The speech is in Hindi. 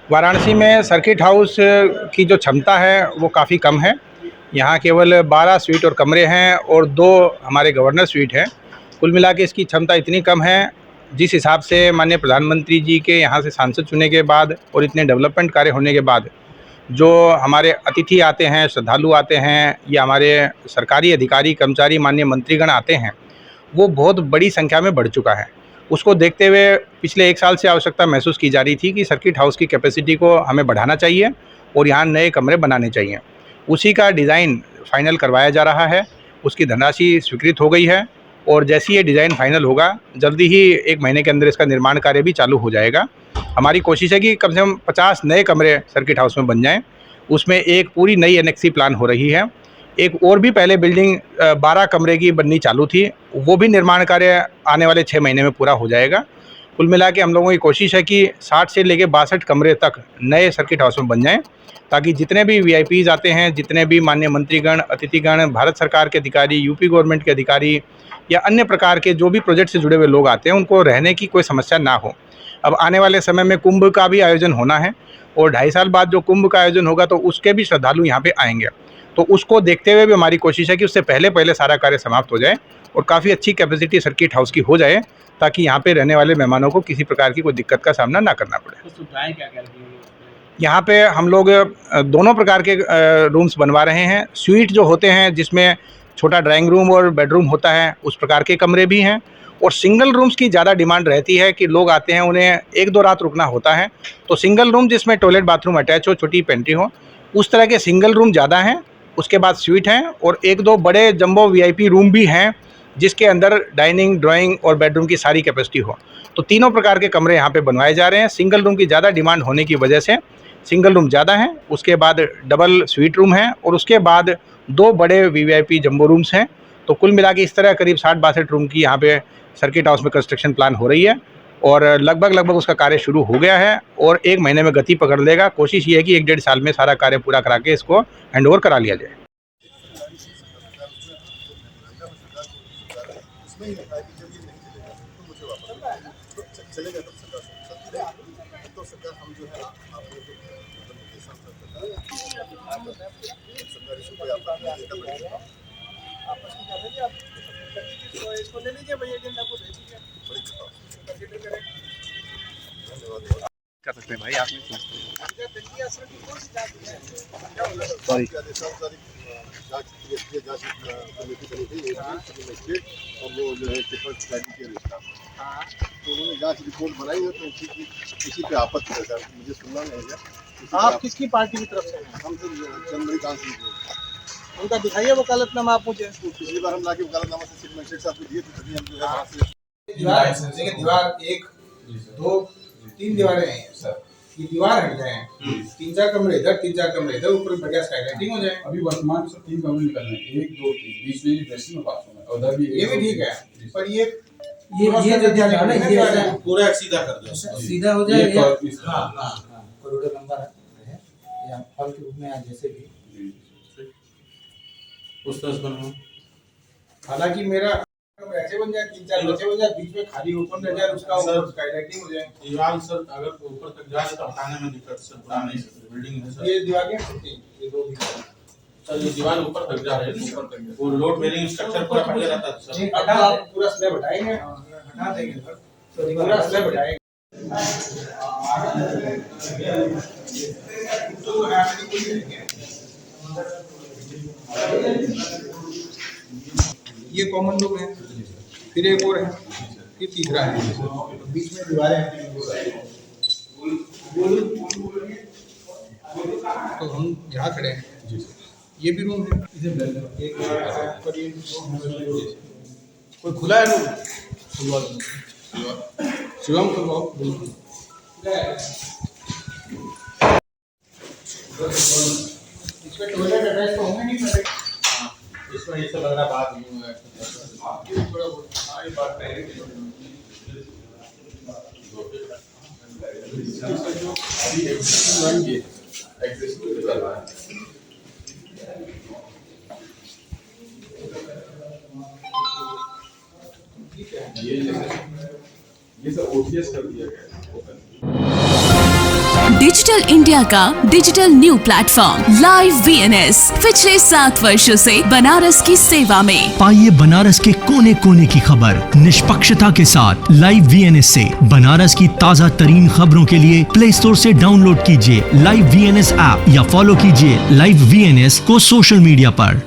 वाराणसी में सर्किट हाउस की जो क्षमता है वो काफ़ी कम है। यहाँ केवल 12 स्वीट और कमरे हैं और 2 हमारे गवर्नर स्वीट हैं। कुल मिला के इसकी क्षमता इतनी कम है, जिस हिसाब से माननीय प्रधानमंत्री जी के यहाँ से सांसद चुने के बाद और इतने डेवलपमेंट कार्य होने के बाद जो हमारे अतिथि आते हैं, श्रद्धालु आते हैं या हमारे सरकारी अधिकारी, कर्मचारी, माननीय मंत्रीगण आते हैं, वो बहुत बड़ी संख्या में बढ़ चुका है। उसको देखते हुए पिछले 1 साल से आवश्यकता महसूस की जा रही थी कि सर्किट हाउस की कैपेसिटी को हमें बढ़ाना चाहिए और यहाँ नए कमरे बनाने चाहिए। उसी का डिज़ाइन फाइनल करवाया जा रहा है, उसकी धनराशि स्वीकृत हो गई है और जैसे ही ये डिज़ाइन फाइनल होगा, जल्दी ही 1 महीने के अंदर इसका निर्माण कार्य भी चालू हो जाएगा। हमारी कोशिश है कि कम से कम 50 नए कमरे सर्किट हाउस में बन जाएँ। उसमें एक पूरी नई एनेक्सी प्लान हो रही है। एक और भी पहले बिल्डिंग 12 कमरे की बननी चालू थी, वो भी निर्माण कार्य आने वाले 6 महीने में पूरा हो जाएगा। कुल मिला के हम लोगों की कोशिश है कि 60 से लेके 62 कमरे तक नए सर्किट हाउस में बन जाएँ, ताकि जितने भी वीआईपीज़ आते हैं, जितने भी माननीय मंत्रीगण, अतिथिगण, भारत सरकार के अधिकारी, यूपी गवर्नमेंट के अधिकारी या अन्य प्रकार के जो भी प्रोजेक्ट से जुड़े हुए लोग आते हैं, उनको रहने की कोई समस्या ना हो। अब आने वाले समय में कुंभ का भी आयोजन होना है और 2.5 साल बाद जो कुंभ का आयोजन होगा तो उसके भी श्रद्धालु यहाँ पे आएंगे। तो उसको देखते हुए भी हमारी कोशिश है कि उससे पहले सारा कार्य समाप्त हो जाए और काफ़ी अच्छी कैपेसिटी सर्किट हाउस की हो जाए, ताकि यहाँ पे रहने वाले मेहमानों को किसी प्रकार की कोई दिक्कत का सामना ना करना पड़े। तो सुविधाएं क्या क्या रखी हुई हैं? यहाँ पे हम लोग दोनों प्रकार के रूम्स बनवा रहे हैं। स्वीट जो होते हैं जिसमें छोटा ड्राइंग रूम और बेडरूम होता है, उस प्रकार के कमरे भी हैं और सिंगल रूम्स की ज़्यादा डिमांड रहती है कि लोग आते हैं, उन्हें 1-2 रात रुकना होता है। तो सिंगल रूम जिसमें टॉयलेट बाथरूम अटैच हो, छोटी पेंट्री हो, उस तरह के सिंगल रूम ज़्यादा हैं। उसके बाद स्वीट हैं और 1-2 बड़े जंबो वीआईपी रूम भी हैं, जिसके अंदर डाइनिंग, ड्राइंग और बेडरूम की सारी कैपेसिटी हो। तो तीनों प्रकार के कमरे यहाँ पे बनवाए जा रहे हैं। सिंगल रूम की ज़्यादा डिमांड होने की वजह से सिंगल रूम ज़्यादा हैं, उसके बाद डबल स्वीट रूम है और उसके बाद 2 बड़े वीवीआईपी जंबो रूम्स हैं। तो कुल मिला के इस तरह करीब 60-62 रूम की यहाँ पे सर्किट हाउस में कंस्ट्रक्शन प्लान हो रही है और लगभग उसका कार्य शुरू हो गया है और 1 महीने में गति पकड़ लेगा। कोशिश ये है कि 1-1.5 साल में सारा कार्य पूरा करा के इसको हैंडओवर करा लिया जाए। चलेगा तो सरकार हम जो है आपको सरकारी से कोई आपका आपस में कर लीजिए, आप तो इसको ले लीजिए भैया, एजेंडा को दे दीजिए, कर सकते हैं भाई आप सॉरी जांच कमेटी बनी थी और वो जो है तो उन्होंने जांच रिपोर्ट बनाई है, तो उसी पे आपत्ति है। मुझे सुनना नहीं है। आप किसकी पार्टी की तरफ से हैं? हम तो चंद्रकांत सिंह उनका दिखाइए वकालतनामा आप मुझे। पिछली बार हम लाके वकालतनामा से सिर्फ मैजिस्ट्रेट साहब को दिए थे, तभी हम जो है वहाँ से दीवार 1, 2, 3 दीवारें हैं सर। ये दीवार हट जाए, 3-4 कमरे इधर, 3-4 कमरे इधर, ऊपर बढ़िया स्काईलाइटिंग हो जाए। अभी वर्तमान से 3 कमरे निकलने हैं, 1, 2, 3 बीच में ड्रेसिंग में बाथरूम है, उधर भी ये भी ठीक है, पर ये जो ध्यान है ना, ये पूरा सीधा कर दो, सीधा हो जाए। हाँ हाँ, कॉरिडोर लंबा है या हॉल के रूप में आज जैसे भी उस तरह बनाओ। हालांकि मेरा ऐसे बन जाए, 3-4 बचे बन जाए, बीच में खाली ओपन रह जाए, उसका ऊपर स्काईलाइटिंग हो जाए। दीवार सर अगर ऊपर तक जाए तो हटाने में दिक्कत सर, बना नहीं सकते, बिल्डिंग है सर। ये दीवार के ये 2 भी सर ये दीवार ऊपर तक जा रही है, ऊपर तक वो लोड बेरिंग स्ट्रक्चर पूरा फटे रहता है सर। हटा पूरा स्लैब हटाएंगे, हटा देंगे सर, तो पूरा स्लैब हटाएंगे। ये कॉमन रूम है, फिर एक और है, फिर तीसरा है, बीच में दीवारें हैं। तो हम यहाँ खड़े हैं, ये भी रूम है, एक कोई खुला है रूम, शिवम खुलवाओ बिल्कुल। इसमें टॉयलेट अटैच तो होंगे नहीं पहले, इसमें ये सब लग रहा बात यूं है। ये बात है अभी एग्जिस्टिंग कर रहा है। ये सब ओटीएस कर दिया गया है। डिजिटल इंडिया का digital new platform live VNS पिछले 7 वर्षों से बनारस की सेवा में। पाइए बनारस के कोने कोने की खबर निष्पक्षता के साथ लाइव VNS से। बनारस की ताज़ा तरीन खबरों के लिए प्ले स्टोर से डाउनलोड कीजिए लाइव VNS ऐप या फॉलो कीजिए लाइव VNS को सोशल मीडिया पर।